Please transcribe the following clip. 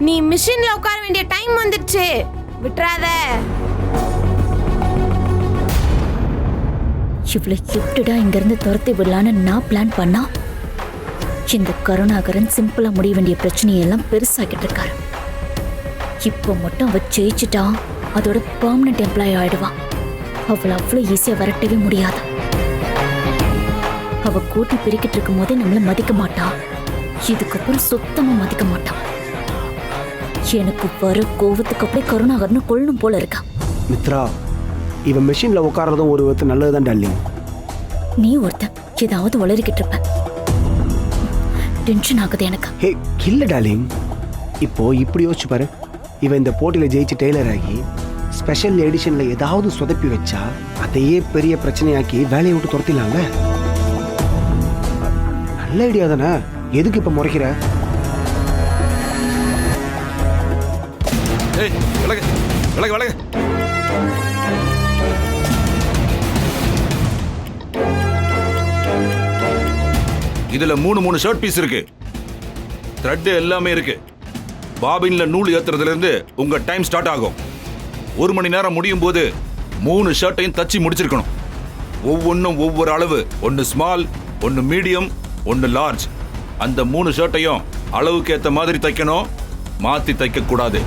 நீ மிஷின்ல உட்கார வேண்டிய டைம் வந்துடுச்சு, விட்டுறாத. இவ்வளவு எப்படிடா இங்க இருந்து துரத்தி விடலான்னு நான் பிளான் பண்ணா, இந்த கருணாகரன் சிம்பிளா முடிய வேண்டிய பிரச்சனையெல்லாம் பெருசாக்கிட்டு இருக்காரு. இப்போ மட்டும் அவ ஜெயிச்சுட்டா அதோட பெர்மனன்ட் எம்ப்ளாயி ஆயிடுவான். அவளை அவ்வளவு ஈஸியா விரட்டவே முடியாது. அவ கூட்டி பிரிக்கிட்டு இருக்கும் போதே நம்மள மதிக்க மாட்டா, இதுக்கப்புறம் சுத்தமா மதிக்க மாட்டான். எனக்கு வர கோவத்துக்கு அப்படியே கருணாகரன் கொள்ளணும் போல இருக்கா. மித்ரா, இவன் மெஷின்ல உட்கார்றதும் ஒரு விதத்து நல்லதுதான் டார்லிங். நீ ஒருத்தன் ஏதாவது வளரிக்கிட்டு இருப்ப, டென்ஷன் ஆகுது எனக்கு. ஹே இல்ல டார்லிங், இப்போ இப்படி யோசிச்சு பாரு. இவன் இந்த போட்டியில ஜெயிச்சு டெய்லர் ஆகி ஸ்பெஷல் எடிஷன்ல ஏதாவது சொதப்பி வச்சா அதையே பெரிய பிரச்சனையாக்கி வேலையை விட்டு துரத்திடலாம்ல. நல்ல ஐடியா தானே, எதுக்கு இப்ப முறைக்கிற? ஏய் விலகு விலகு விலகு. இதுல மூணு ஷர்ட் பீஸ் இருக்கு, த்ரெட் எல்லாமே இருக்கு. பாபின்ல நூல் ஏத்துறதுல இருந்து உங்க டைம் ஸ்டார்ட் ஆகும். 1 மணி நேரம் முடியும் போது 3 ஷர்ட்டையும் தச்சு முடிச்சிருக்கணும். ஒவ்வொன்றும் ஒவ்வொரு அளவு, ஒன்னு ஸ்மால், ஒன்னு மீடியம், ஒன்னு லார்ஜ். அந்த 3 ஷர்ட்டையும் அளவுக்கு ஏத்த மாதிரி தைக்கணும், மாத்தி தைக்க கூடாது.